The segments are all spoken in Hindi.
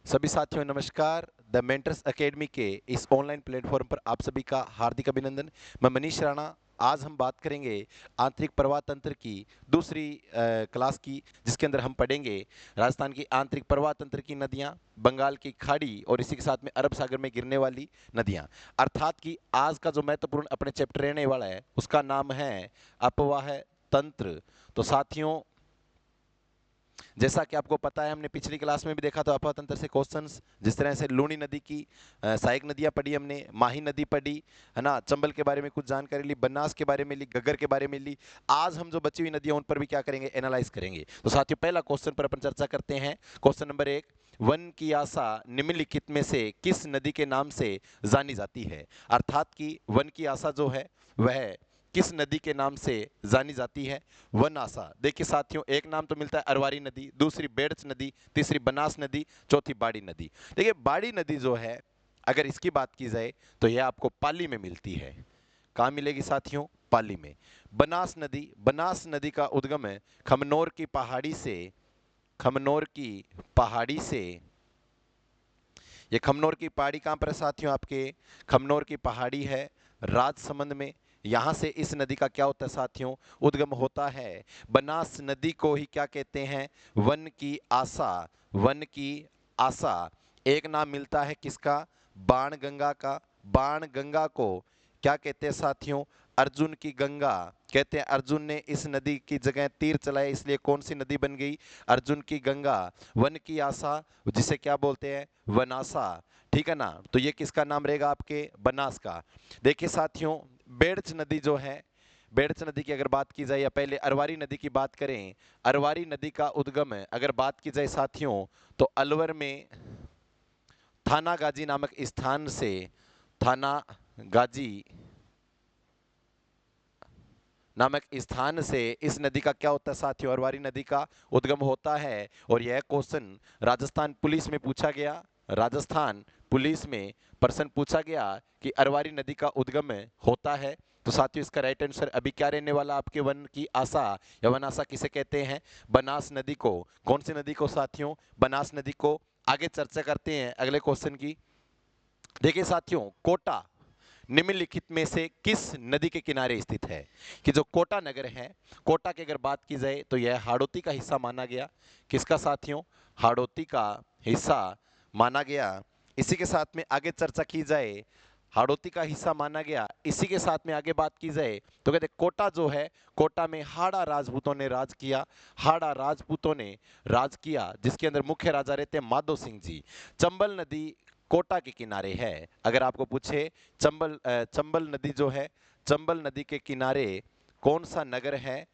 सभी साथियों नमस्कार। द मेंटर्स एकेडमी के इस ऑनलाइन प्लेटफॉर्म पर आप सभी का हार्दिक अभिनंदन। मैं मनीष राणा। आज हम बात करेंगे आंतरिक प्रवाह तंत्र की दूसरी क्लास की, जिसके अंदर हम पढ़ेंगे राजस्थान की आंतरिक प्रवाह तंत्र की नदियां, बंगाल की खाड़ी और इसी के साथ में अरब सागर में गिरने वाली नदियां। अर्थात कि आज का जो महत्वपूर्ण अपने चैप्टर रहने वाला है उसका नाम है अपवाह तंत्र। तो साथियों, जैसा कि आपको पता है, हमने पिछली क्लास में भी देखा था अपवाह तंत्र से क्वेश्चंस। जिस तरह से लूनी नदी की सहायक नदियां पढ़ी हमने, माही नदी पढ़ी है ना, चंबल के बारे में कुछ जानकारी ली, बनास के बारे में ली, घग्गर के बारे में ली। आज हम जो बची हुई नदियां उन पर भी क्या करेंगे, एनालाइज करेंगे। तो साथियों, पहला क्वेश्चन पर अपन चर्चा करते हैं। क्वेश्चन नंबर 1, वन की आशा निम्नलिखित में से किस नदी के नाम से जानी जाती है। अर्थात कि वन की आशा जो है वह किस नदी के नाम से जानी जाती है। वन आशा, देखिए साथियों, एक नाम तो मिलता है अरवारी नदी, दूसरी बेड़च नदी, तीसरी बनास नदी, चौथी बाड़ी नदी। देखिए बाड़ी नदी जो है, अगर इसकी बात की जाए तो यह आपको पाली में मिलती है। कहाँ मिलेगी साथियों? पाली में। बनास नदी, बनास नदी का उद्गम है खमनोर की पहाड़ी से। खमनोर की पहाड़ी से। ये खमनोर की पहाड़ी कहाँ पर है साथियों? आपके खमनोर की पहाड़ी है राजसमंद में। यहां से इस नदी का क्या होता है साथियों? उद्गम होता है। बनास नदी को ही क्या कहते हैं? वन की आशा। वन की आशा। एक नाम मिलता है किसका? बाण गंगा का। बाण गंगा को क्या कहते हैं साथियों? अर्जुन की गंगा कहते हैं। अर्जुन ने इस नदी की जगह तीर चलाए, इसलिए कौन सी नदी बन गई? अर्जुन की गंगा। वन की आशा, जिसे क्या बोलते हैं? वनासा। ठीक है ना? तो ये किसका नाम रहेगा? आपके बनास का। देखिए साथियों, बेड़च नदी जो है, बेड़च नदी की अगर बात की जाए, या पहले अरवारी नदी की बात करें। अरवारी नदी का उद्गम है अगर बात की जाए साथियों, तो अलवर में थाना गाजी नामक स्थान से, थाना गाजी नामक स्थान से इस नदी का क्या होता है साथियों? अरवारी नदी का उद्गम होता है। और यह क्वेश्चन राजस्थान पुलिस में पूछा गया। राजस्थान पुलिस में प्रश्न पूछा गया कि अरवारी नदी का उद्गम होता है। तो साथियों, इसका राइट आंसर अभी क्या रहने वाला आपके? वन की आशा, या वन आशा किसे कहते हैं? बनास नदी को। कौन सी नदी को साथियों? बनास नदी को। आगे चर्चा करते हैं अगले क्वेश्चन की। देखिए साथियों, कोटा निम्नलिखित में से किस नदी के किनारे स्थित है? कि जो कोटा नगर है, कोटा की अगर बात की जाए तो यह हाड़ौती का हिस्सा माना गया। किसका साथियों? हाड़ौती का हिस्सा माना गया। इसी के साथ में आगे चर्चा की जाए, हाड़ौती का हिस्सा माना गया। इसी के साथ में आगे बात की जाए तो कहते कोटा जो है, कोटा में हाड़ा राजपूतों ने राज किया। हाड़ा राजपूतों ने राज किया, जिसके अंदर मुख्य राजा रहते हैं माधो सिंह जी। चंबल नदी कोटा के किनारे है। अगर आपको पूछे चंबल नदी जो है, चंबल नदी के किनारे कौन सा नगर है?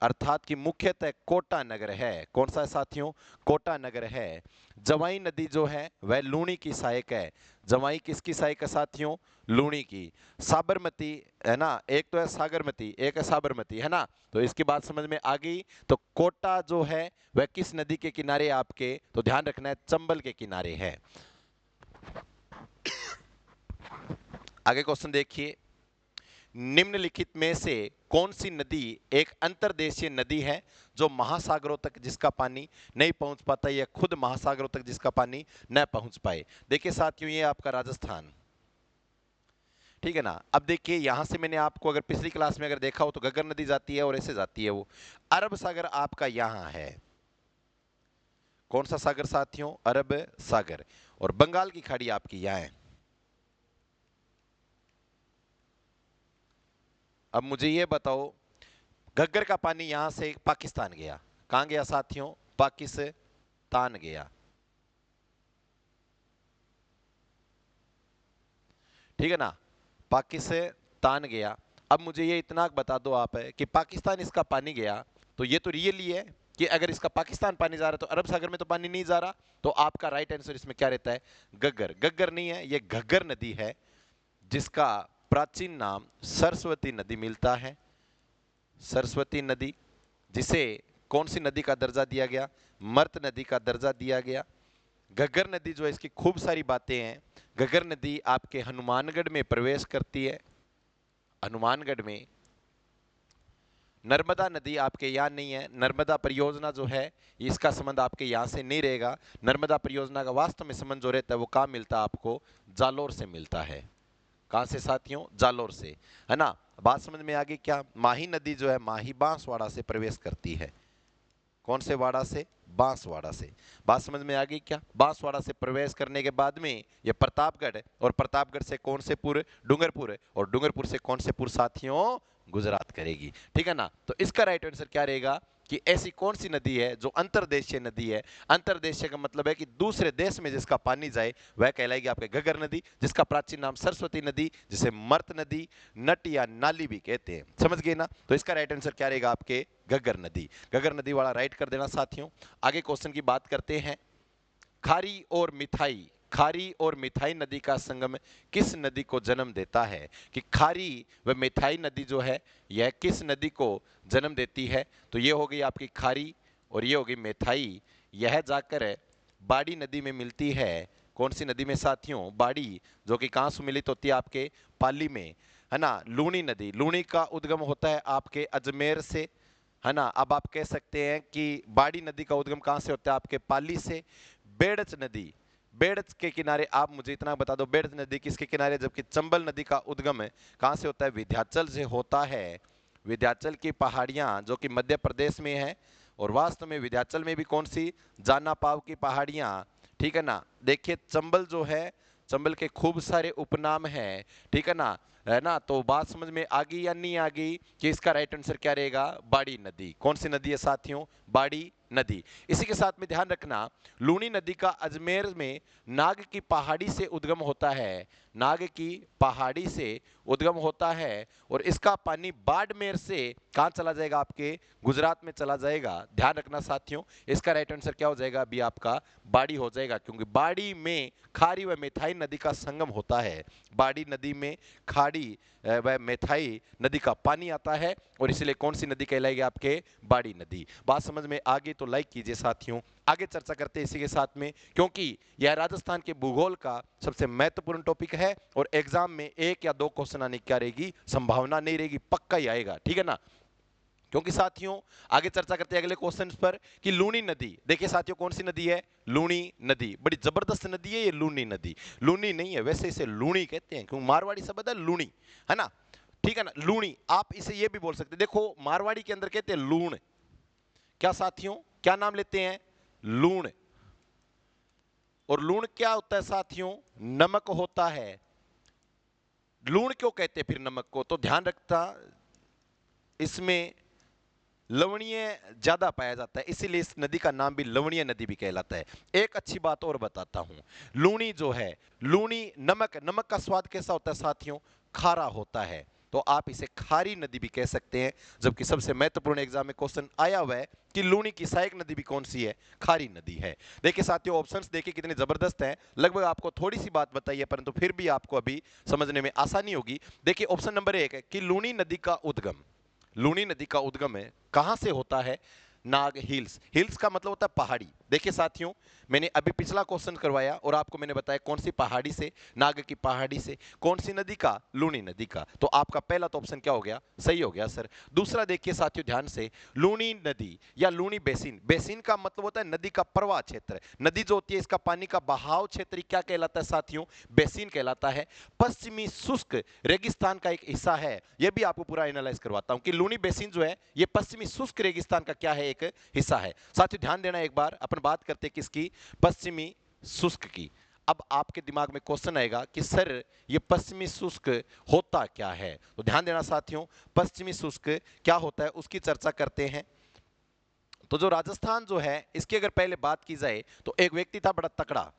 अर्थात कि मुख्यतः कोटा नगर है। कौन सा है साथियों? कोटा नगर है। जवाई नदी जो है वह लूणी की सहायक है। जवाई किसकी सहायक है साथियों? लूणी की। साबरमती है ना, एक तो है सागरमती, एक है साबरमती, है ना। तो इसकी बात समझ में आ गई। तो कोटा जो है वह किस नदी के किनारे है आपके? तो ध्यान रखना है, चंबल के किनारे है। आगे क्वेश्चन देखिए। निम्नलिखित में से कौन सी नदी एक अंतर्देशीय नदी है जो महासागरों तक जिसका पानी नहीं पहुंच पाता, या खुद महासागरों तक जिसका पानी न पहुंच पाए? देखिए साथियों, ये आपका राजस्थान। ठीक है ना। अब देखिए, यहां से मैंने आपको अगर पिछली क्लास में अगर देखा हो तो घग्गर नदी जाती है और ऐसे जाती है वो। अरब सागर आपका यहां है। कौन सा सागर साथियों? अरब सागर। और बंगाल की खाड़ी आपकी यहां है। अब मुझे ये बताओ, घग्गर का पानी यहां से पाकिस्तान गया। कहां गया साथियों? पाकिस्तान गया। ठीक है ना, पाकिस्तान गया। अब मुझे ये इतना बता दो आप है कि पाकिस्तान इसका पानी गया, तो ये तो रियल ही है कि अगर इसका पाकिस्तान पानी जा रहा है तो अरब सागर में तो पानी नहीं जा रहा। तो आपका राइट आंसर इसमें क्या रहता है? घग्गर। घग्गर नहीं है, ये घग्गर नदी है, जिसका प्राचीन नाम सरस्वती नदी मिलता है। सरस्वती नदी, जिसे कौन सी नदी का दर्जा दिया गया? मर्त नदी का दर्जा दिया गया। घग्गर नदी जो है, इसकी खूब सारी बातें हैं। घग्गर नदी आपके हनुमानगढ़ में प्रवेश करती है। हनुमानगढ़ में नर्मदा नदी आपके यहाँ नहीं है। नर्मदा परियोजना जो है इसका संबंध आपके यहाँ से नहीं रहेगा। नर्मदा परियोजना का वास्तव में संबंध जो रहता है वो कहाँ मिलता है आपको, जालोर से मिलता है। कहाँ से साथियों, जालोर से, है ना। बात समझ में आ गई क्या। माही नदी जो है माही बांसवाड़ा से प्रवेश करती है। कौन से वाड़ा से, बांसवाड़ा से। बात समझ में आ गई क्या। बांसवाड़ा से प्रवेश करने के बाद में ये प्रतापगढ़, और प्रतापगढ़ से कौन से पुर, डूंगरपुर, और डूंगरपुर से कौन से पुर साथियों, गुजरात करेगी। ठीक है ना। तो इसका राइट आंसर क्या रहेगा कि ऐसी कौन सी नदी है जो अंतरदेशीय नदी है। अंतरदेशीय का मतलब है कि दूसरे देश में जिसका पानी जाए वह कहलाएगी आपके घग्गर नदी, जिसका प्राचीन नाम सरस्वती नदी, जिसे मर्त नदी, नट या नाली भी कहते हैं। समझ गए ना। तो इसका राइट आंसर क्या रहेगा आपके, घग्गर नदी। घग्गर नदी वाला राइट कर देना साथियों। आगे क्वेश्चन की बात करते हैं। खारी और मिठाई, खारी और मिठाई नदी का संगम किस नदी को जन्म देता है। कि खारी व मिठाई नदी जो है यह किस नदी को जन्म देती है। तो ये हो गई आपकी खारी और ये हो गई मिठाई। यह जाकर बाड़ी नदी में मिलती है। कौन सी नदी में साथियों, बाड़ी, जो कि कहाँ से मिलित होती है आपके, पाली में, है ना। लूणी नदी, लूणी का उद्गम होता है आपके अजमेर से, है ना। अब आप कह सकते हैं कि बाड़ी नदी का उद्गम कहाँ से होता है आपके पाली से। बेड़च नदी, बेड़च के किनारे, आप मुझे इतना बता दो बेड़च नदी किसके किनारे, जबकि चंबल नदी का उद्गम है कहाँ से होता है, विंध्याचल से होता है। विंध्याचल की पहाड़ियाँ जो कि मध्य प्रदेश में है, और वास्तव में विंध्याचल में भी कौन सी, जाना पाव की पहाड़ियाँ। ठीक है ना। देखिए चंबल जो है, चंबल के खूब सारे उपनाम हैं। ठीक है ना, है ना। तो बात समझ में आ गई या नहीं आ गई कि इसका राइट आंसर क्या रहेगा, बाड़ी नदी। कौन सी नदी है साथियों, बाड़ी नदी। इसी के साथ में ध्यान रखना, लूणी नदी का अजमेर में नाग की पहाड़ी से उद्गम होता है। नाग की पहाड़ी से उद्गम होता है, और इसका पानी बाड़मेर से कहाँ चला जाएगा आपके, गुजरात में चला जाएगा। ध्यान रखना साथियों, इसका राइट आंसर क्या हो जाएगा अभी आपका, बाड़ी हो जाएगा, क्योंकि बाड़ी में खारी व मिठाई नदी का संगम होता है। बाड़ी नदी में खाड़ी व मिठाई नदी का पानी आता है, और इसलिए कौन सी नदी कहलाएगी आपके, बाड़ी नदी। बात समझ में आ गई तो लाइक कीजिए साथियों। आगे चर्चा करते हैं इसी के साथ में, क्योंकि यह राजस्थान के भूगोल का सबसे महत्वपूर्ण टॉपिक है, और एग्जाम में एक या दो क्वेश्चन आने की क्या रहेगी, संभावना नहीं रहेगी, पक्का ही आएगा। ठीक है ना। क्योंकि साथियों आगे चर्चा करते हैं अगले क्वेश्चन पर कि लूणी नदी, देखिए साथियों कौन सी नदी है, लूणी नदी। बड़ी जबरदस्त नदी है ये लूणी नदी। लूणी नहीं है, वैसे इसे लूणी कहते हैं, क्योंकि मारवाड़ी शब्द है लूणी, है ना। ठीक है ना, लूणी। आप इसे ये भी बोल सकते हैं, देखो मारवाड़ी के अंदर कहते हैं लूण। क्या साथियों, क्या नाम लेते हैं, लूण। और लूण क्या होता है साथियों, नमक होता है। लूण क्यों कहते हैं फिर नमक को, तो ध्यान रखता, इसमें लवणीय ज्यादा पाया जाता है, इसीलिए इस नदी का नाम भी लवणीय नदी भी कहलाता है। एक अच्छी बात और बताता हूं, लूणी जो है, लूणी नमक, नमक का स्वाद कैसा होता है साथियों, खारा होता है, तो आप इसे खारी नदी भी कह सकते हैं। जबकि सबसे महत्वपूर्ण एग्जाम में क्वेश्चन आया हुआ है कि लूणी की सहायक नदी भी कौन सी है, खारी नदी है। देखिए साथियों ऑप्शंस देखिए कितने जबरदस्त हैं, लगभग आपको थोड़ी सी बात बताई है, परंतु फिर भी आपको अभी समझने में आसानी होगी। देखिए ऑप्शन नंबर 1 है कि लूणी नदी का उद्गम, लूणी नदी का उद्गम है कहां से होता है, नाग हिल्स। हिल्स का मतलब होता है पहाड़ी। देखिए साथियों मैंने अभी पिछला क्वेश्चन करवाया और आपको मैंने बताया कौन सी पहाड़ी से, नाग की पहाड़ी से। कौन सी नदी का, लूणी नदी का। तो आपका पहला तो ऑप्शन क्या हो गया, सही हो गया सर। दूसरा देखिए साथियों ध्यान से, लूणी नदी या लूणी बेसिन, बेसिन का मतलब होता है नदी का प्रवाह क्षेत्र। नदी जो होती है इसका पानी का बहाव क्षेत्र क्या कहलाता है साथियों, बेसिन कहलाता है। पश्चिमी शुष्क रेगिस्तान का एक हिस्सा है, यह भी आपको पूरा एनालाइज करवाता हूं कि लूणी बेसिन जो है यह पश्चिमी शुष्क रेगिस्तान का क्या है, एक हिस्सा है। साथियों ध्यान देना, एक बार अपन बात करते हैं किसकी, पश्चिमी शुष्क की। अब आपके दिमाग में क्वेश्चन आएगा कि सर ये पश्चिमी शुष्क होता क्या है, तो ध्यान देना साथियों, पश्चिमी शुष्क क्या होता है उसकी चर्चा करते हैं। तो जो राजस्थान जो है इसकी अगर पहले बात की जाए तो एक व्यक्ति था बड़ा तकड़ा,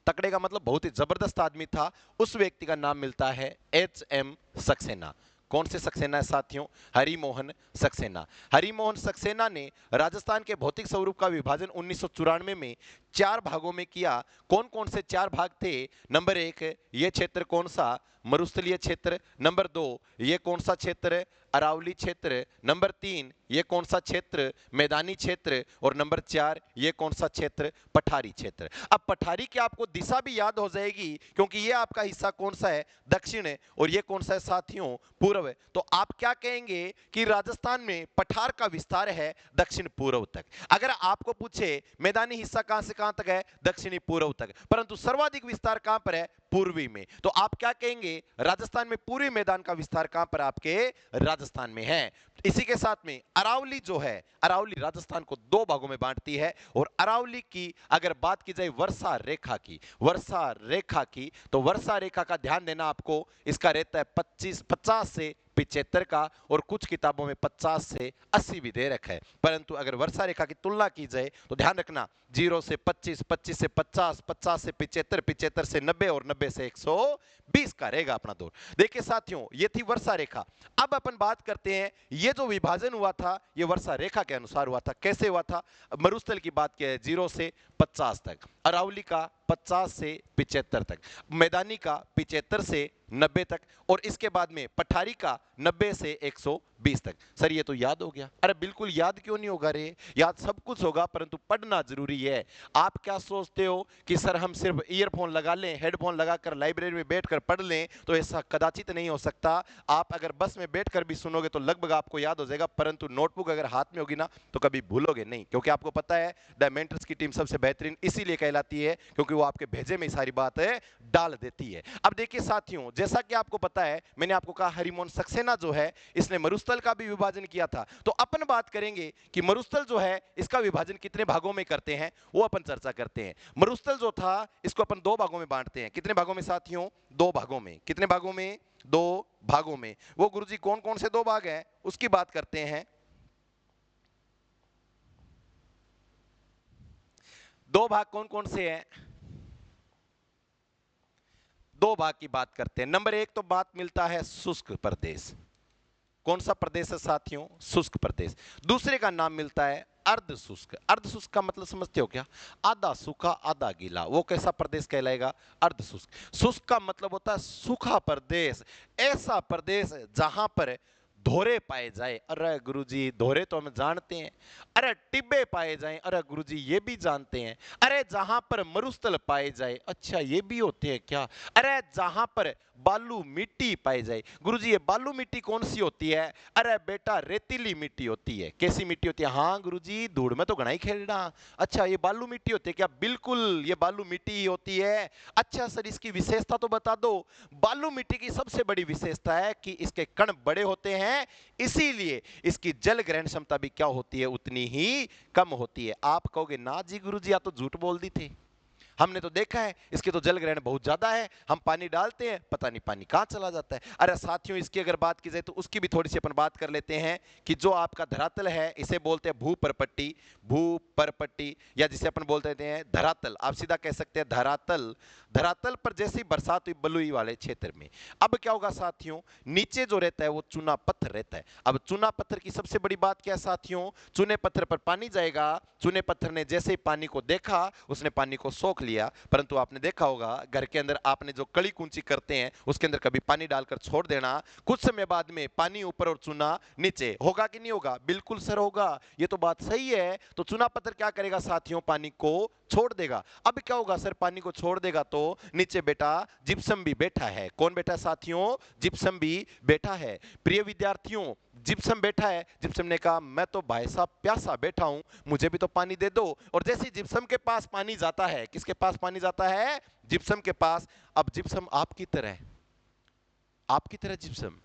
तकड़े का मतलब बहुत ही जबरदस्त आदमी था, उस व्यक्ति का नाम मिलता है एच.एम. सक्सेना। कौन से सक्सेना है साथियों, हरिमोहन सक्सेना। हरिमोहन सक्सेना ने राजस्थान के भौतिक स्वरूप का विभाजन 1994 में 4 भागों में किया। कौन कौन से 4 भाग थे, नंबर 1 ये क्षेत्र कौन सा, मरुस्थलीय क्षेत्र। नंबर 2 ये कौन सा क्षेत्र, अरावली क्षेत्र, नंबर 3 ये कौन सा क्षेत्र, मैदानी क्षेत्र, और नंबर 4 ये कौन सा क्षेत्र, पठारी क्षेत्र। अब पठारी की आपको दिशा भी याद हो जाएगी क्योंकि ये आपका हिस्सा कौन सा है, दक्षिण है, और ये कौन सा है साथियों, पूर्व है। तो आप क्या कहेंगे कि राजस्थान में पठार का विस्तार है दक्षिण पूर्व तक। अगर आपको पूछे मैदानी हिस्सा कहां से कहां तक है, दक्षिणी पूर्व तक, परंतु सर्वाधिक विस्तार कहां पर है, पूर्वी में। तो आप क्या कहेंगे, राजस्थान में पूर्वी मैदान का विस्तार कहां पर आपके, राजस्थान में है। इसी के साथ में अरावली जो है, अरावली राजस्थान को 2 भागों में बांटती है, और अरावली की अगर बात की जाए वर्षा रेखा की, वर्षा रेखा की, तो वर्षा रेखा का ध्यान देना आपको, इसका रहता है 50 से 75 का, और कुछ किताबों में 50 से 80 भी दे रखा है। परंतु अगर वर्षा रेखा की तुलना की जाए तो ध्यान रखना 0 से 25, 25 से 50, 50 से 75, 75 से 90 और 90 से 120 का रहेगा अपना दौर। देखिए साथियों, ये थी वर्षा रेखा। अब अपन बात करते हैं, ये जो विभाजन हुआ था ये वर्षा रेखा के अनुसार हुआ था। कैसे हुआ था, मरुस्थल की बात किया है 0 से 50 तक, अरावली का 50 से 75 तक, मैदानी का 75 से 90 तक, और इसके बाद में पठारी का 90 से 120 तक। सर ये तो याद हो गया। अरे बिल्कुल याद क्यों नहीं होगा रे, याद सब कुछ होगा परंतु पढ़ना जरूरी है। आप क्या सोचते हो कि सर हम सिर्फ ईयरफोन लगा लें, हेडफोन लगाकर लाइब्रेरी में बैठकर पढ़ लें, तो ऐसा कदाचित नहीं हो सकता। आप अगर बस में बैठकर भी सुनोगे तो लगभग आपको याद हो जाएगा, परंतु नोटबुक अगर हाथ में होगी ना तो कभी भूलोगे नहीं, क्योंकि आपको पता है द मेंटर्स की टीम सबसे बेहतरीन इसीलिए कहलाती है क्योंकि वो आपके भेजे में सारी बातें डाल देती है। अब देखिए साथियों, जैसा कि आपको पता है, मैंने आपको कहा हरिमोहन सक्सेना जो है इसने मरुस्थल का भी विभाजन किया था। तो अपन बात करेंगे कि मरुस्थल जो है इसका विभाजन कितने भागों में करते हैं, वो अपन चर्चा करते हैं। मरुस्थल जो था इसको अपन 2 भागों में बांटते हैं। कितने भागों में साथियों, 2 भागों में। कितने भागों में, 2 भागों में। वो गुरुजी कौन कौन से 2 भाग हैं उसकी बात करते हैं। 2 भाग कौन कौन से हैं, 2 भाग की बात करते हैं। नंबर 1 तो बात मिलता है शुष्क प्रदेश। कौन सा प्रदेश है साथियों, शुष्क प्रदेश। दूसरे का नाम मिलता है अर्ध शुष्क। अर्ध शुष्क का मतलब समझते हो क्या, आधा सूखा आधा गीला, वो कैसा प्रदेश कहलाएगा, अर्ध शुष्क। शुष्क का मतलब होता है सूखा प्रदेश, ऐसा प्रदेश जहां पर धोरे पाए जाए। अरे गुरुजी धोरे तो हम जानते हैं। अरे टिब्बे पाए जाएं, अरे गुरुजी ये भी जानते हैं। अरे जहां पर मरुस्थल पाए जाए, अच्छा ये भी होते हैं क्या। अरे जहां पर बालू मिट्टी पाई जाए, गुरुजी ये बालू मिट्टी कौन सी होती है, अरे बेटा रेतीली मिट्टी होती है। कैसी मिट्टी होती है, हाँ गुरुजी धूड़ में तो घना ही खेलना। अच्छा ये बालू मिट्टी होती है क्या, बिल्कुल ये बालू मिट्टी ही होती है। अच्छा सर इसकी विशेषता तो बता दो। बालू मिट्टी की सबसे बड़ी विशेषता है कि इसके कण बड़े होते हैं, इसीलिए इसकी जल ग्रहण क्षमता भी क्या होती है, उतनी ही कम होती है। आप कहोगे ना जी गुरुजी आप तो झूठ बोल दी थे, हमने तो देखा है इसके तो जल ग्रहण बहुत ज्यादा है, हम पानी डालते हैं पता नहीं पानी कहां चला जाता है। अरे साथियों इसकी अगर बात की जाए तो उसकी भी थोड़ी सी अपन बात कर लेते हैं कि जो आपका धरातल है इसे बोलते हैं भूपरपट्टी, भूपरपट्टी, या जिसे अपन बोलते हैं धरातल। आप सीधा कह सकते हैं धरातल। धरातल पर जैसी बरसात हुई बलुई वाले क्षेत्र में, अब क्या होगा साथियों, नीचे जो रहता है वो चूना पत्थर रहता है। अब चूना पत्थर की सबसे बड़ी बात क्या है साथियों, चूने पत्थर पर पानी जाएगा, चूने पत्थर ने जैसे ही पानी को देखा उसने पानी को सोख लिया। परंतु आपने देखा होगा घर के अंदर आपने जो कड़ी कूंची करते हैं उसके अंदर कभी पानी डालकर छोड़ देना, कुछ समय बाद में पानी ऊपर और चूना नीचे, होगा कि नहीं होगा, बिल्कुल सर होगा, ये तो बात सही है। तो चूना पत्थर क्या करेगा साथियों, पानी को छोड़ देगा। अब क्या होगा सर, पानी को छोड़ देगा तो नीचे बेटा जिप्सम भी बैठा है। कौन बैठा है साथियों, जिप्सम भी बैठा है। प्रिय विद्यार्थियों जिप्सम बैठा है, जिप्सम ने कहा मैं तो भाई साहब प्यासा बैठा हूं, मुझे भी तो पानी दे दो। और जैसे जिप्सम के पास पानी जाता है, किसके पास पानी जाता है, जिप्सम के पास। अब जिप्सम आपकी तरह, आपकी तरह जिप्सम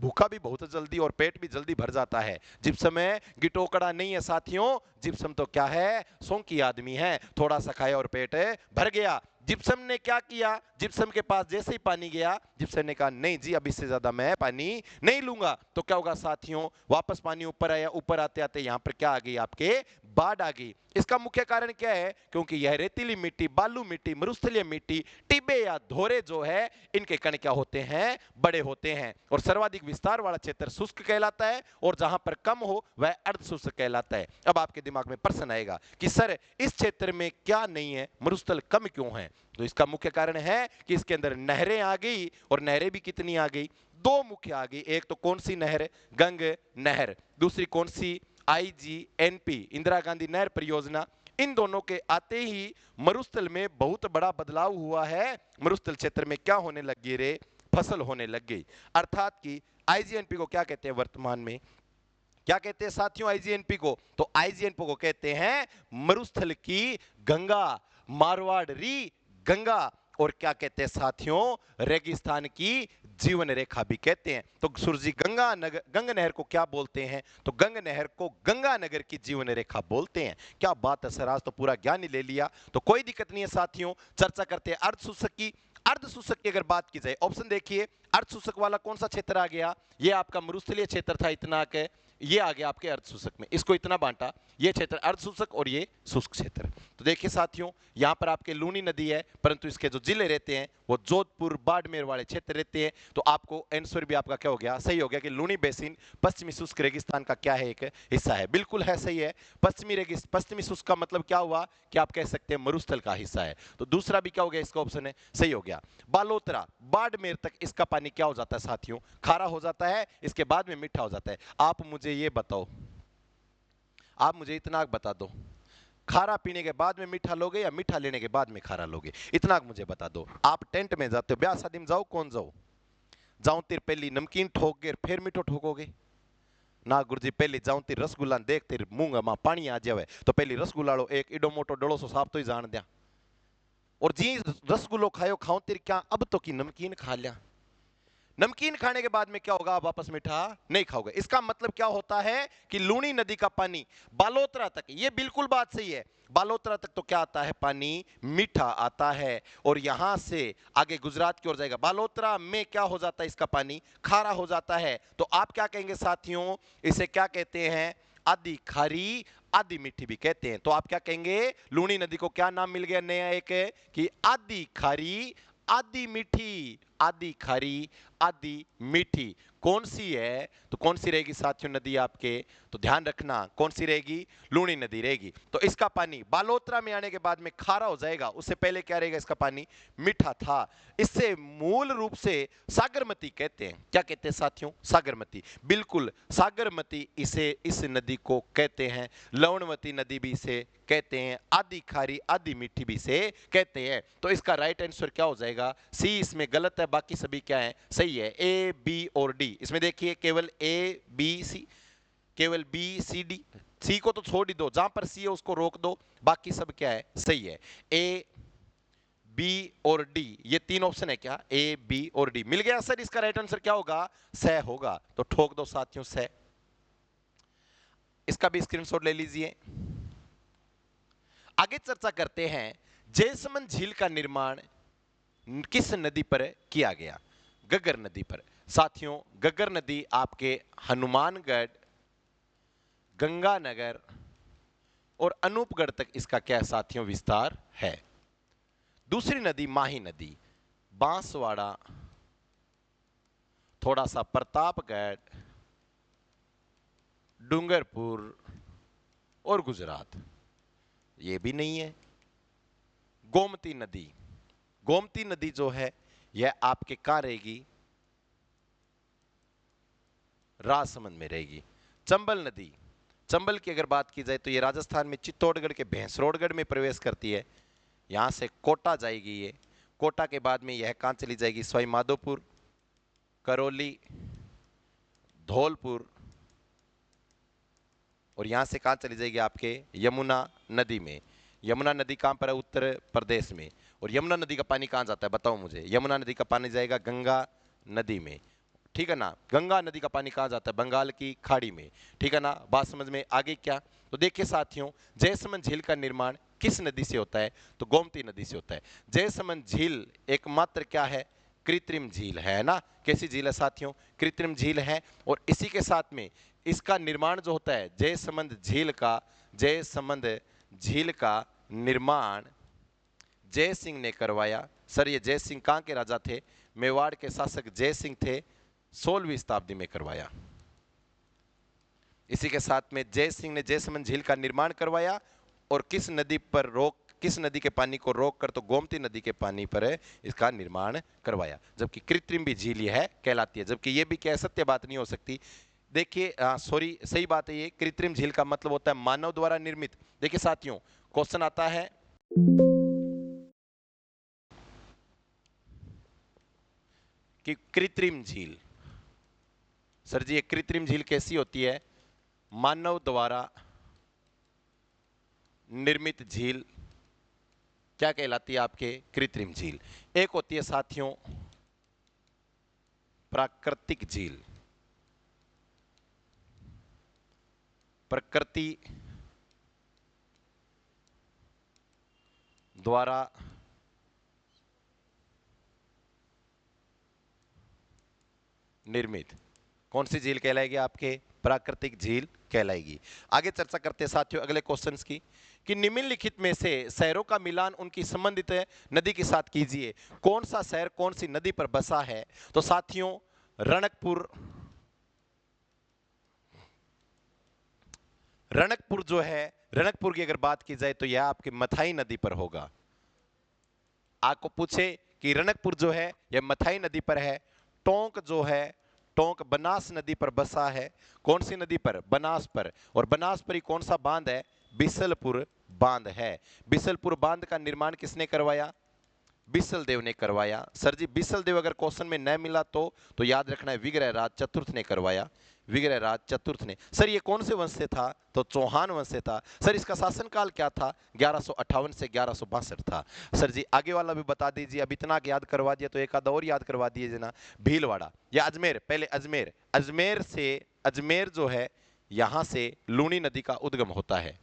भूखा भी बहुत जल्दी और पेट भी जल्दी भर जाता है। जिप्सम है गिटोकड़ा नहीं है साथियों, जिप्सम तो क्या है, सौंकी आदमी है, थोड़ा सा खाया और पेट भर गया। जिप्सम ने क्या किया, जिप्सम के पास जैसे ही पानी गया, जिप्सम ने कहा नहीं जी अब इससे ज्यादा मैं पानी नहीं लूंगा। तो क्या होगा साथियों, वापस पानी ऊपर आया, ऊपर आते आते यहां पर क्या आ गई, आपके बाढ़ आ गई। इसका मुख्य कारण क्या है, क्योंकि यह रेतीली मिट्टी, बालू मिट्टी, मरुस्थलीय मिट्टी, टिब्बे या धोरे जो है इनके कण क्या होते हैं, बड़े होते हैं। और सर्वाधिक विस्तार वाला क्षेत्र शुष्क कहलाता है, और जहां पर कम हो वह अर्ध शुष्क कहलाता है। अब आपके दिमाग में प्रश्न आएगा कि सर इस क्षेत्र में क्या नहीं है, मरुस्थल कम क्यों है। तो इसका मुख्य कारण है कि इसके अंदर नहरें आ गई, और नहरें भी कितनी आ गई, दो मुख्य आ गई, एक तो कौन सी नहर? गंग नहर। दूसरी कौन सी? IGNP, इंदिरा गांधी नहर परियोजना। इन दोनों के आते ही मरुस्थल में बहुत बड़ा बदलाव हुआ है। मरुस्थल क्षेत्र में क्या होने लगी रे? फसल होने लग गई। अर्थात कि IGNP को क्या कहते हैं वर्तमान में? क्या कहते हैं साथियों IGNP को? तो IGNP को कहते हैं मरुस्थल की गंगा, मारवाड़ी गंगा। और क्या कहते हैं साथियों? रेगिस्तान की जीवन रेखा भी कहते हैं। तो सूरजी गंगा नहर को क्या बोलते हैं? तो गंगा नहर को गंगा नगर की जीवन रेखा बोलते हैं। क्या बात है सर, आज तो पूरा ज्ञान ही ले लिया। तो कोई दिक्कत नहीं है साथियों, चर्चा करते हैं अर्धसूचक की। अर्धसूचक की अगर बात की जाए, ऑप्शन देखिए, अर्धसूचक वाला कौन सा क्षेत्र आ गया? ये आपका मरुस्थलीय क्षेत्र था इतना के, ये आ गया आपके अर्धसूचक में, इसको इतना बांटा, ये क्षेत्र अर्धसूचक और ये शुष्क क्षेत्र। तो देखिए साथियों, यहां पर आपके लूनी नदी है, परंतु इसके जो जिले रहते हैं वो जोधपुर बाड़मेर वाले क्षेत्र रहते हैं। तो आपको आंसर भी आपका क्या हो गया? सही हो गया कि लूनी बेसिन पश्चिमी शुष्क रेगिस्तान का क्या है? एक हिस्सा है। बिल्कुल है, सही है। पश्चिमी शुष्क का मतलब क्या हुआ कि आप कह सकते हैं मरुस्थल का हिस्सा है। तो दूसरा भी क्या हो गया? इसका ऑप्शन है, सही हो गया। बालोतरा बाड़मेर तक इसका पानी क्या हो जाता है साथियों? खारा हो जाता है, इसके बाद में मीठा हो जाता है। आप मुझे ये बताओ, आप मुझे इतना बता दो, खारा पीने के बाद में मीठा लोगे या मीठा लेने के बाद में खारा लोगे? इतना मुझे बता दो। आप टेंट में जाते हो, ब्याह शादी में जाओ, कौन जाओ? जाऊं तिर पहली नमकीन ठोक के फिर मीठो ठोकोगे ना गुरुजी? पहली जाऊं तिर रसगुल्ला देख तिर मुंह में पानी आ जावे तो पहली रसगुल्ला लो एक इडो मोटो डोलो सो साफ तो ही जान दिया। और जी रसगुल्लो खायो खाऊं तिर क्या अब तो की नमकीन खा लिया। नमकीन खाने के बाद में क्या होगा? आप वापस मीठा नहीं खाओगे। इसका मतलब क्या होता है कि लूनी नदी का पानी बालोतरा तक, ये बिल्कुल बात सही है, बालोतरा तक तो क्या आता है? पानी मीठा आता है। और यहां से आगे गुजरात की ओर जाएगा, बालोतरा में क्या हो जाता है? इसका पानी खारा हो जाता है। तो आप क्या कहेंगे साथियों? इसे क्या कहते हैं? आधी खारी आधी मीठी भी कहते हैं। तो आप क्या कहेंगे? लूनी नदी को क्या नाम मिल गया नया एक कि आधी खारी आधी मीठी, आधी खारी आधी मीठी। कौन सी है? तो कौन सी रहेगी साथियों नदी आपके? तो ध्यान रखना कौन सी रहेगी? लूनी नदी रहेगी। तो इसका पानी बालोतरा में आने के बाद में खारा हो जाएगा, उससे पहले क्या रहेगा? इसका पानी मीठा था। इससे मूल रूप से सागरमती कहते हैं। क्या कहते हैं साथियों? सागरमती। बिल्कुल सागरमती इसे इस नदी को कहते हैं। लवणवती नदी भी इसे कहते हैं। आधी खारी आधी मीठी भी से कहते हैं। तो इसका राइट आंसर क्या हो जाएगा? सी इसमें गलत है, बाकी सभी क्या है? सही है। ए बी और डी। इसमें देखिए केवल ए बी सी, केवल बी सी डी, सी को तो छोड़ ही दो, जहां पर सी है उसको रोक दो, बाकी सब क्या है? सही है। ए बी और डी, ये तीन ऑप्शन है क्या? ए बी और डी मिल गया सर। इसका राइट आंसर क्या होगा? स होगा। तो ठोक दो साथियों स। इसका भी स्क्रीनशॉट ले लीजिए। आगे चर्चा करते हैं जयसमंद झील का निर्माण किस नदी पर किया गया? गग्गर नदी पर। साथियों गग्गर नदी आपके हनुमानगढ़, गंगानगर और अनूपगढ़ तक इसका क्या साथियों विस्तार है। दूसरी नदी माही नदी, बांसवाड़ा, थोड़ा सा प्रतापगढ़, डूंगरपुर और गुजरात, ये भी नहीं है। गोमती नदी, गोमती नदी जो है यह आपके कहां रहेगी? राजसमंद में रहेगी। चंबल नदी, चंबल की अगर बात की जाए तो ये राजस्थान में चित्तौड़गढ़ के भैंसरोडगढ़ में प्रवेश करती है। यहां से कोटा जाएगी ये, कोटा के बाद में यह कहां चली जाएगी? सवाई माधोपुर, करौली, धौलपुर और यहां से कहां चली जाएगी? आपके यमुना नदी में। यमुना नदी कहां पर है? उत्तर प्रदेश में। और यमुना नदी का पानी कहां जाता है बताओ मुझे? यमुना नदी का पानी जाएगा गंगा नदी में, ठीक है ना। गंगा नदी का पानी कहां जाता है? बंगाल की खाड़ी में, ठीक है ना। बात समझ में आगे क्या? तो देखिए साथियों जयसमंद झील का निर्माण किस नदी से होता है? तो गोमती नदी से होता है। जयसमंद झील एकमात्र क्या है? कृत्रिम झील है ना। कैसी झील है साथियों? कृत्रिम झील है। और इसी के साथ में इसका निर्माण जो होता है जयसमंद झील का निर्माण जय सिंह ने करवाया। सर ये जय सिंह कहां के राजा थे? मेवाड़ के शासक जय सिंह थे, 16वीं शताब्दी में करवाया। इसी के साथ में जय सिंह ने जयसमंद झील का निर्माण करवाया और किस नदी पर रोक किस नदी के पानी को रोककर, तो गोमती नदी के पानी पर इसका निर्माण करवाया। जबकि कृत्रिम भी झील यह कहलाती है, जबकि ये भी क्या सत्य बात नहीं हो सकती। देखिए सॉरी, सही बात है, ये कृत्रिम झील का मतलब होता है मानव द्वारा निर्मित। देखिए साथियों, क्वेश्चन आता है कि कृत्रिम झील, सर जी ये कृत्रिम झील कैसी होती है? मानव द्वारा निर्मित झील क्या कहलाती है आपके? कृत्रिम झील। एक होती है साथियों प्राकृतिक झील, प्रकृति द्वारा निर्मित। कौन सी झील कहलाएगी आपके? प्राकृतिक झील कहलाएगी। आगे चर्चा करते हैं साथियों अगले क्वेश्चंस की, कि निम्नलिखित में से शहरों का मिलान उनकी संबंधित नदी के साथ कीजिए। कौन सा शहर कौन सी नदी पर बसा है? तो साथियों रणकपुर, रणकपुर जो है, रणकपुर की अगर बात की जाए तो यह आपके मथाई नदी पर होगा। आपको पूछे कि रणकपुर जो है यह मथाई नदी पर है। टोंक जो है, टोंक बनास नदी पर बसा है। कौन सी नदी पर? बनास पर। और बनास पर ही कौन सा बांध है? बिसलपुर बांध है। बिसलपुर बांध का निर्माण किसने करवाया? बिसल देव ने करवाया। सर जी बिसल देव अगर क्वेश्चन में न मिला तो याद रखना है विग्रह राज चतुर्थ ने करवाया। विग्रह राज चतुर्थ ने। सर ये कौन से वंश से था? तो चौहान वंश से था। सर इसका शासनकाल क्या था? 1158 से 1162 था। सर जी आगे वाला भी बता दीजिए, अब इतना याद करवा दिया तो एक आधा और याद करवा दीजिए ना। भीलवाड़ा या अजमेर, पहले अजमेर, अजमेर जो है यहां से लूनी नदी का उद्गम होता है।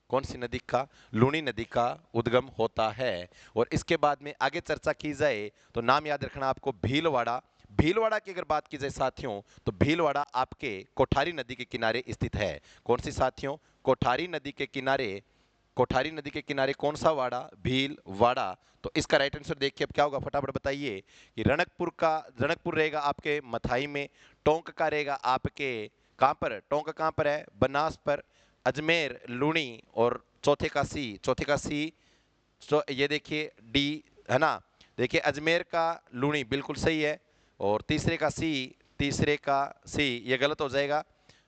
कौन सी नदी का? लूनी नदी का उद्गम होता है। और इसके बाद में आगे चर्चा की जाए तो नाम याद रखना आपको भीलवाड़ा। भीलवाड़ा की अगर बात की जाए साथियों तो भीलवाड़ा आपके कोठारी नदी के किनारे स्थित है। कौन सी साथियों? कोठारी नदी के किनारे। कोठारी नदी के किनारे कौन सा वाड़ा? भीलवाड़ा। तो इसका राइट आंसर देखिए अब क्या होगा, फटाफट बताइए। कि रणकपुर रहेगा आपके मथाई में। टोंक का रहेगा आपके कहां पर? टोंक कहां पर है? बनास पर। अजमेर लूणी, और चौथे का सी तो ये देखिए डी है ना। देखिए अजमेर का लूणी बिल्कुल सही है, और तीसरे का सी ये गलत हो जाएगा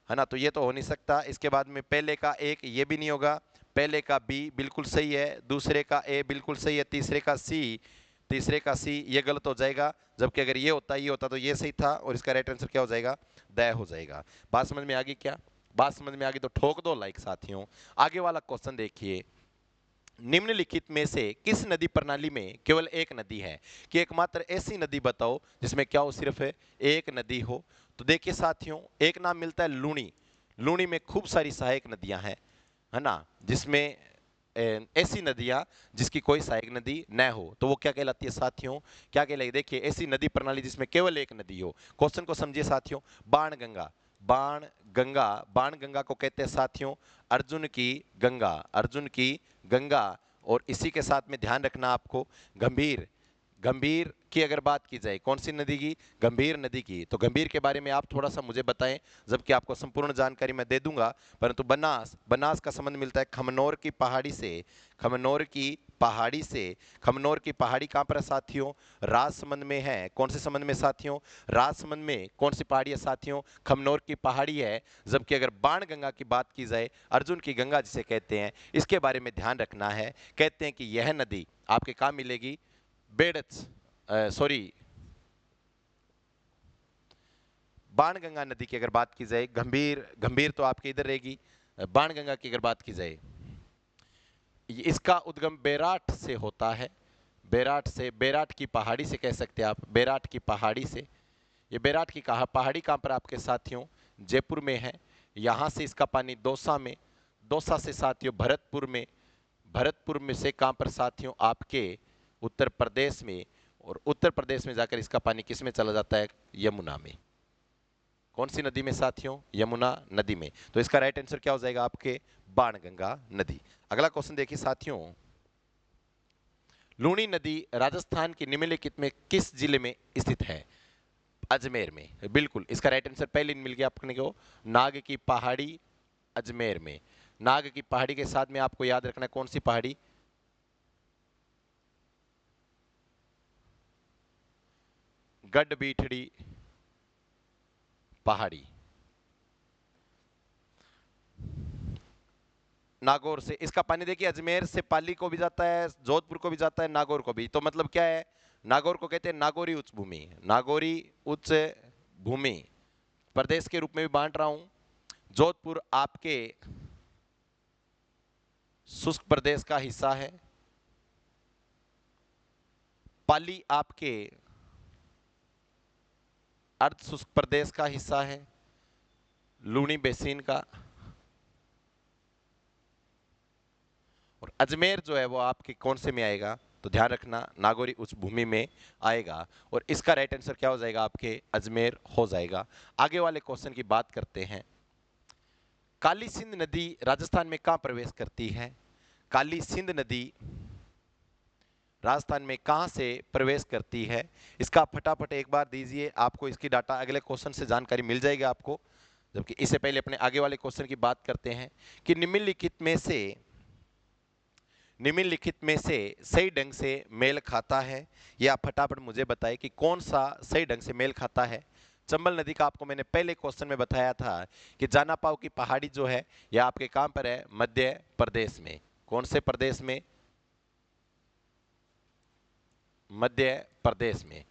है ना, तो ये तो हो नहीं सकता। इसके बाद में पहले का एक ये भी नहीं होगा, पहले का बी बिल्कुल सही है, दूसरे का ए बिल्कुल सही है, तीसरे का सी ये गलत हो जाएगा। जबकि अगर ये होता तो ये सही था, और इसका राइट आंसर क्या हो जाएगा? द हो जाएगा। बात समझ में आ गई क्या? बात समझ में आ गई तो ठोक दो लाइक साथियों। आगे वाला क्वेश्चन देखिए, निम्नलिखित में से किस नदी प्रणाली में केवल एक नदी है? कि एकमात्र ऐसी नदी बताओ जिसमें क्या हो? सिर्फ एक नदी हो। तो देखिए साथियों एक नाम मिलता है लूणी। लूणी में खूब सारी सहायक नदियां हैं है ना, जिसमें ऐसी नदियां जिसकी कोई सहायक नदी न हो तो वो क्या कहलाती है साथियों? क्या कहलाएगी? देखिए ऐसी नदी प्रणाली जिसमें केवल एक नदी हो। क्वेश्चन को समझिए साथियों। बाण गंगा, बाण गंगा को कहते हैं साथियों अर्जुन की गंगा, अर्जुन की गंगा। और इसी के साथ में ध्यान रखना आपको गंभीर, गंभीर की अगर बात की जाए कौन सी नदी की? गंभीर नदी की। तो गंभीर के बारे में आप थोड़ा सा मुझे बताएं, जबकि आपको संपूर्ण जानकारी मैं दे दूंगा। परंतु बनास का संबंध मिलता है खमनोर की पहाड़ी से। खमनोर की पहाड़ी से। खमनोर की पहाड़ी कहां पर है साथियों? राजसमंद में है। कौन से संबंध में साथियों? राजसमंद में। कौन सी पहाड़ी है साथियों? खमनोर की पहाड़ी है। जबकि अगर बाण गंगा की बात की जाए, अर्जुन की गंगा जिसे कहते हैं, इसके बारे में ध्यान रखना है। कहते हैं कि यह नदी आपके कहां मिलेगी? बेडच सॉरी बाणगंगा नदी की अगर बात की जाए, गंभीर गंभीर तो आपके इधर रहेगी। बाणगंगा की अगर बात की जाए, इसका उद्गम बैराठ से होता है। बैराठ से, बैराठ की पहाड़ी से कह सकते हैं आप, बैराठ की पहाड़ी से। ये बैराठ की पहाड़ी कहाँ पर आपके साथियों? जयपुर में है। यहाँ से इसका पानी दौसा में, दौसा से साथियों भरतपुर में, भरतपुर में से कहाँ पर साथियों? आपके उत्तर प्रदेश में। और उत्तर प्रदेश में जाकर इसका पानी किस में चला जाता है? यमुना में। कौन सी नदी में साथियों? यमुना नदी में। तो इसका राइट आंसर क्या हो जाएगा आपके? बाणगंगा नदी। अगला क्वेश्चन देखिए साथियों, लूनी नदी राजस्थान के निम्नलिखित में किस जिले में स्थित है? अजमेर में। बिल्कुल इसका राइट आंसर पहले मिल गया आपने को, नाग की पहाड़ी अजमेर में। नाग की पहाड़ी के साथ में आपको याद रखना है कौन सी पहाड़ी? गढ़बीठड़ी पहाड़ी। नागौर से इसका पानी देखिए अजमेर से पाली को भी जाता है, जोधपुर को भी जाता है, नागौर को भी। तो मतलब क्या है, नागौर को कहते हैं नागौरी उच्च भूमि, नागौरी उच्च भूमि प्रदेश के रूप में भी बांट रहा हूं। जोधपुर आपके शुष्क प्रदेश का हिस्सा है, पाली आपके अर्ध शुष्क प्रदेश का हिस्सा है, लूनी बेसिन का, और अजमेर जो है वो आपके कौन से में आएगा, तो ध्यान रखना नागौरी उच्च भूमि में आएगा। और इसका राइट आंसर क्या हो जाएगा, आपके अजमेर हो जाएगा। आगे वाले क्वेश्चन की बात करते हैं। काली सिंध नदी राजस्थान में कहां प्रवेश करती है? काली सिंध नदी राजस्थान में कहां से प्रवेश करती है? इसका फटाफट एक बार दीजिए, आपको इसकी डाटा अगले क्वेश्चन से जानकारी मिल जाएगी आपको। जबकि इससे पहले अपने आगे वाले क्वेश्चन की बात करते हैं कि निम्नलिखित में से सही ढंग से मेल खाता है। या फटाफट मुझे बताएं कि कौन सा सही ढंग से मेल खाता है। चंबल नदी का आपको मैंने पहले क्वेश्चन में बताया था कि जानापाव की पहाड़ी जो है यह आपके कहां पर है, मध्य प्रदेश में। कौन से प्रदेश में? मध्य प्रदेश में।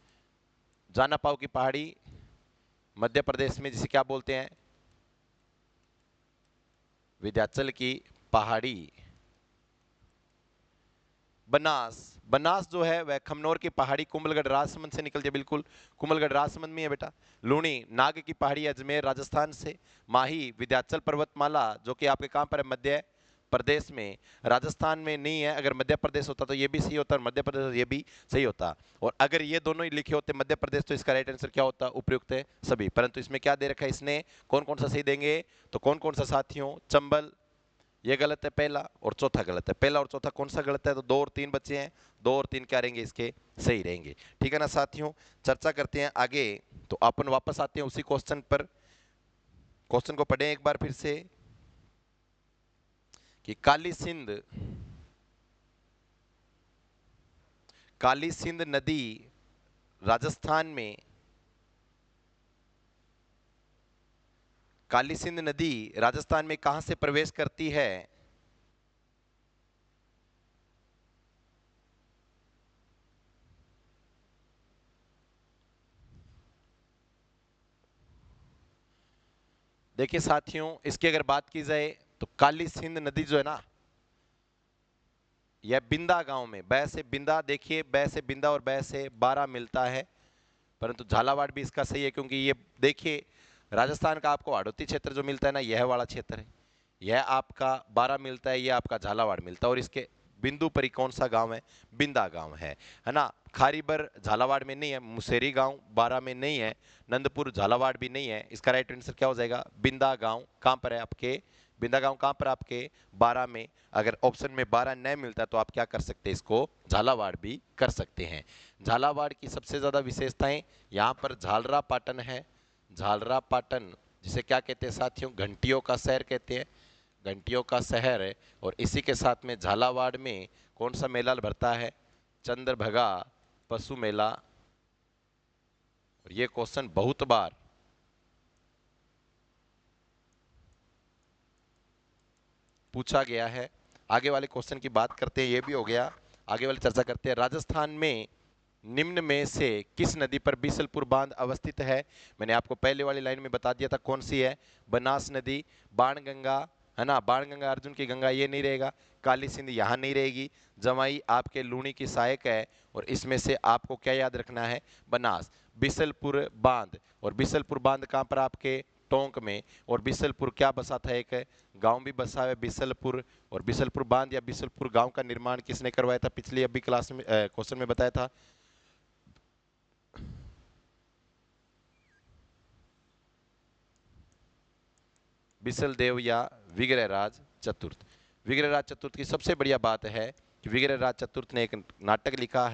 जानापाव की पहाड़ी मध्य प्रदेश में, जिसे क्या बोलते हैं? विंध्याचल की पहाड़ी। बनास जो है वह खमनोर की पहाड़ी कुंभलगढ़ राजसमंद से निकलती है, बिल्कुल कुंभलगढ़ राजसमंद में है बेटा। लूणी नाग की पहाड़ी अजमेर राजस्थान से। माही विंध्याचल पर्वतमाला जो कि आपके कहां पर है, मध्य प्रदेश में। राजस्थान में नहीं है, अगर मध्य प्रदेश होता तो ये भी सही होता और मध्य प्रदेश ये भी सही होता। और अगर ये दोनों ही लिखे होते मध्य प्रदेश, तो इसका राइट आंसर क्या होता, उपयुक्त है सभी। परंतु इसमें क्या दे रखा है इसने, कौन कौन सा सही देंगे, तो कौन कौन सा साथियों, चंबल ये गलत है पहला, और चौथा गलत है। पहला और चौथा कौन सा गलत है, तो 2 और 3 बच्चे हैं, 2 और 3 क्या रहेंगे, इसके सही रहेंगे। ठीक है ना साथियों, चर्चा करते हैं आगे। तो अपन वापस आते हैं उसी क्वेश्चन पर। क्वेश्चन को पढ़ें एक बार फिर से कि काली सिंध नदी राजस्थान में, काली सिंध नदी राजस्थान में कहां से प्रवेश करती है? देखिए साथियों, इसकी अगर बात की जाए तो काली सिंध नदी जो है ना, यह बिंदा गांव में, बै से बिंदा, देखिए बै से बिंदा और बै से बारा मिलता है। परंतु झालावाड़ भी इसका सही है, क्योंकि ये देखिए राजस्थान का आपको हाड़ौती क्षेत्र जो मिलता है ना, यह वाला क्षेत्र है, यह आपका बारा मिलता है, यह आपका झालावाड़ मिलता है। और इसके बिंदु पर ही कौन सा गांव है, बिंदा गांव है ना। खारीबर झालावाड़ में नहीं है, मुसेरी गांव बारा में नहीं है, नंदपुर झालावाड़ भी नहीं है। इसका राइट आंसर क्या हो जाएगा, बिंदा गांव। कहां पर है आपके बिंदा गांव, कहां पर आपके, बारा में। अगर ऑप्शन में बारा नहीं मिलता तो आप क्या कर सकते हैं, इसको झालावाड़ भी कर सकते हैं। झालावाड़ की सबसे ज्यादा विशेषताएं, यहाँ पर झालरा पाटन है। झालरा पाटन जिसे क्या कहते हैं साथियों, घंटियों का शहर कहते हैं, घंटियों का शहर है। और इसी के साथ में झालावाड़ में कौन सा मेला भरता है, चंद्रभगा पशु मेला। और ये क्वेश्चन बहुत बार पूछा गया है। आगे वाले क्वेश्चन की बात करते हैं, ये भी हो गया। आगे वाली चर्चा करते हैं। राजस्थान में निम्न में से किस नदी पर बीसलपुर बांध अवस्थित है? मैंने आपको पहले वाली लाइन में बता दिया था कौन सी है, बनास नदी। बाणगंगा है ना, बाणगंगा अर्जुन की गंगा, ये नहीं रहेगा। काली सिंध यहाँ नहीं रहेगी। जमाई आपके लूणी की सहायक है। और इसमें से आपको क्या याद रखना है, बनास। बिसलपुर बांध, और बिसलपुर बांध कहाँ पर, आपके टोंक में। और बिसलपुर क्या बसा था, एक गांव भी बसा है बिसलपुर। और बिसलपुर बांध या बिसलपुर गांव का निर्माण किसने करवाया था, पिछली अभी क्लास में क्वेश्चन में बताया था, बिसल या विग्रहराज चतुर्थ। विग्रहराज चतुर्थ की सबसे बढ़िया बात है कि विग्रहराज चतुर्थ ने एक नाटक लिखा,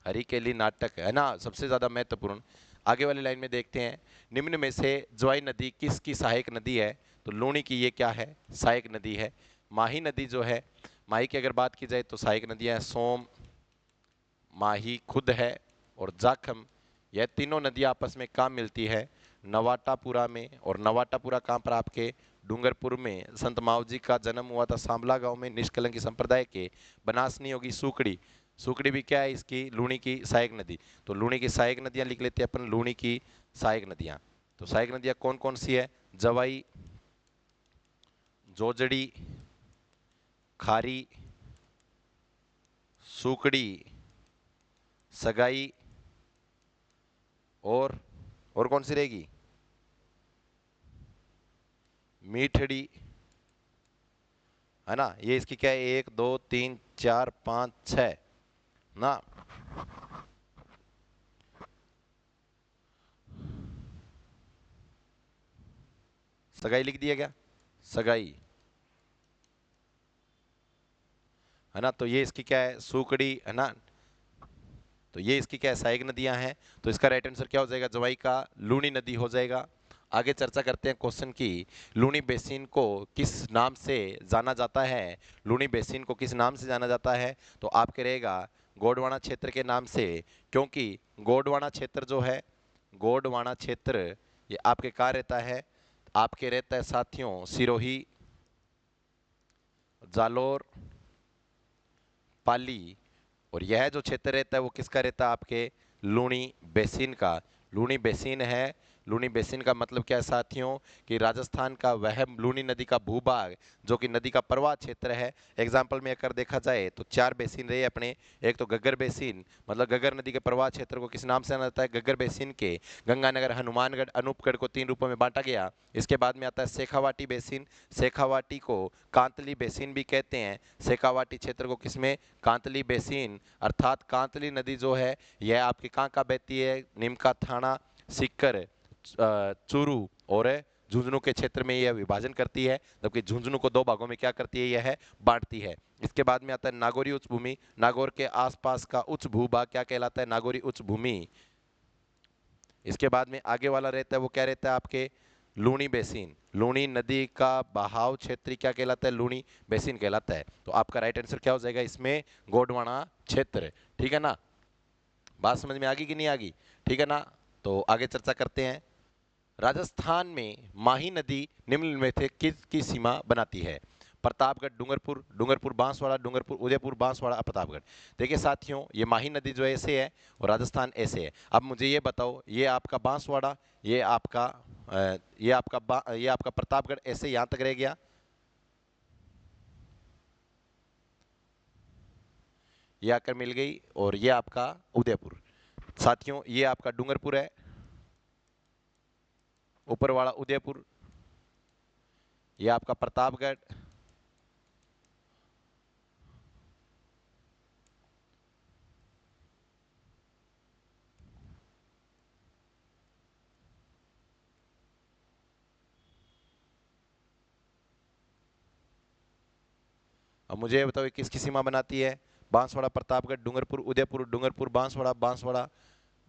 हरिकेली नाटक है ना, सबसे ज्यादा महत्वपूर्ण। आगे वाली लाइन में देखते हैं, निम्न में से ज्वाई नदी किसकी सहायक नदी है? तो लूणी की ये क्या है, सहायक नदी है। माही नदी जो है, माही की अगर बात की जाए तो सहायक नदियां सोम, माही खुद है, और जाखम, यह तीनों नदियां आपस में कहाँ मिलती है? नवाटापुरा में। और नवाटापुरा कहाँ पर? आपके डूंगरपुर में। संत माव जी का जन्म हुआ था सांबला गांव में, निष्कलंकी संप्रदाय के। बनासनी होगी सुकड़ी। सुकड़ी भी क्या है इसकी? लूणी की सहायक नदी। तो लूणी की सहायक नदियां लिख लेते हैं अपन, लूणी की सहायक नदियां। तो सहायक नदियां कौन कौन सी है? जवाई, जोजड़ी, खारी, सुकड़ी, सगाई, और कौन सी रहेगी? मीठड़ी, है ना। ये इसकी क्या है? 1 2 3 4 5 6 ना। सगाई लिख दिया क्या? सगाई, है ना। तो ये इसकी क्या है? सूकड़ी, है ना। तो ये इसकी क्या है? सहायक नदियां हैं। तो इसका राइट आंसर क्या हो जाएगा? जवाई का लूणी नदी हो जाएगा। आगे चर्चा करते हैं क्वेश्चन की। लूणी बेसिन को किस नाम से जाना जाता है? लूणी बेसिन को किस नाम से जाना जाता है? तो आपके रहेगा गोंडवाना क्षेत्र के नाम से, क्योंकि गोंडवाना क्षेत्र जो है, गोंडवाना क्षेत्र ये आपके कहाँ रहता है? आपके रहता है साथियों सिरोही, जालोर, पाली। और यह जो क्षेत्र रहता है वो किसका रहता है? आपके लूणी बेसिन का। लूणी बेसिन है। लूणी बेसिन का मतलब क्या है साथियों? कि राजस्थान का वह लूणी नदी का भूभाग जो कि नदी का प्रवाह क्षेत्र है। एग्जाम्पल में अगर देखा जाए तो 4 बेसिन रहे अपने। एक तो गग्गर बेसिन, मतलब गग्गर नदी के प्रवाह क्षेत्र को किस नाम से जाना जाता है? गग्गर बेसिन के। गंगानगर, हनुमानगढ़, अनूपगढ़ को 3 रूपों में बांटा गया। इसके बाद में आता है शेखावाटी बेसिन। शेखावाटी को कांतली बेसिन भी कहते हैं। शेखावाटी क्षेत्र को किसमें? कांतली बेसिन, अर्थात कांतली नदी जो है यह आपकी कहाँ का बहती है? निमका, थाना, सीकर, चूरू और झुंझुनू के क्षेत्र में यह विभाजन करती है, जबकि झुंझुनू को 2 भागों में क्या करती है? यह बांटती है। इसके बाद में आता है नागौरी उच्च भूमि। नागौर के आसपास का उच्च भूभाग क्या कहलाता है? नागौरी उच्च भूमि। इसके बाद में आगे वाला रहता है वो क्या रहता है? आपके लूणी बेसिन। लूणी नदी का बहाव क्षेत्र क्या कहलाता है? लूणी बेसिन कहलाता है। तो आपका राइट आंसर क्या हो जाएगा इसमें? गोंडवाना क्षेत्र। ठीक है ना। बात समझ में आ गई कि नहीं आ गई? ठीक है ना। तो आगे चर्चा करते हैं। राजस्थान में माही नदी निम्न में से किसकी सीमा बनाती है? प्रतापगढ़, डूंगरपुर, डूंगरपुर बांसवाड़ा, डूंगरपुर उदयपुर, बांसवाड़ा, प्रतापगढ़। देखिए साथियों, ये माही नदी जो है ऐसे है और राजस्थान ऐसे है। अब मुझे ये बताओ, ये आपका बांसवाड़ा, ये आपका प्रतापगढ़ ऐसे यहां तक रह गया। ये आकर मिल गई और ये आपका उदयपुर। साथियों ये आपका डूंगरपुर है, ऊपर वाला उदयपुर, ये आपका प्रतापगढ़, अब मुझे ये बताओ ये किसकी सीमा बनाती है? बांसवाड़ा, प्रतापगढ़, डूंगरपुर, उदयपुर, डूंगरपुर, बांसवाड़ा, बांसवाड़ा,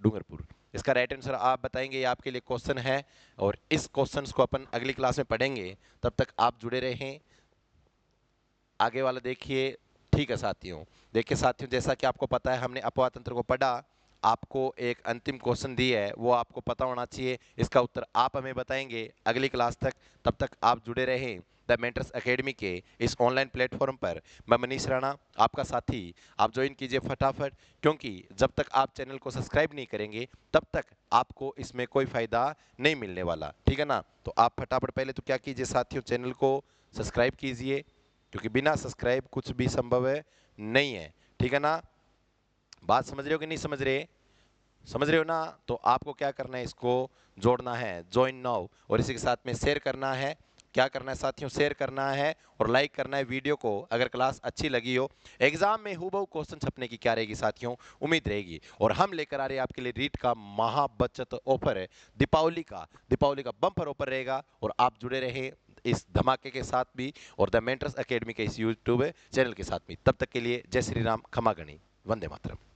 डूंगरपुर। इसका राइट आंसर आप बताएंगे, ये आपके लिए क्वेश्चन है और इस क्वेश्चन को अपन अगली क्लास में पढ़ेंगे। तब तक आप जुड़े रहें। आगे वाला देखिए। ठीक है साथियों। देखिए साथियों, जैसा कि आपको पता है हमने अपवाद तंत्र को पढ़ा। आपको एक अंतिम क्वेश्चन दी है, वो आपको पता होना चाहिए। इसका उत्तर आप हमें बताएंगे अगली क्लास तक। तब तक आप जुड़े रहें द मेंटर्स एकेडमी के इस ऑनलाइन प्लेटफॉर्म पर। मैं मनीष राणा, आपका साथी। आप ज्वाइन कीजिए फटाफट, क्योंकि जब तक आप चैनल को सब्सक्राइब नहीं करेंगे तब तक आपको इसमें कोई फायदा नहीं मिलने वाला। ठीक है ना। तो आप फटाफट पहले तो क्या कीजिए साथियों, चैनल को सब्सक्राइब कीजिए, क्योंकि बिना सब्सक्राइब कुछ भी संभव है नहीं है। ठीक है ना। बात समझ रहे हो कि नहीं समझ रहे? समझ रहे हो ना। तो आपको क्या करना है, इसको जोड़ना है, ज्वाइन नाउ, और इसी के साथ में शेयर करना है। क्या करना है साथियों? शेयर करना है और लाइक करना है वीडियो को अगर क्लास अच्छी लगी हो। एग्जाम में हूबहू क्वेश्चन छपने की क्या रहेगी साथियों? उम्मीद रहेगी। और हम लेकर आ रहे हैं आपके लिए रीट का महा बचत ऑफर है, दीपावली का बम्पर ऑफर रहेगा। और आप जुड़े रहे इस धमाके के साथ भी और द मेंटर्स एकेडमी के इस यूट्यूब चैनल के साथ भी। तब तक के लिए जय श्री राम, खमा गणी, वंदे मातरम।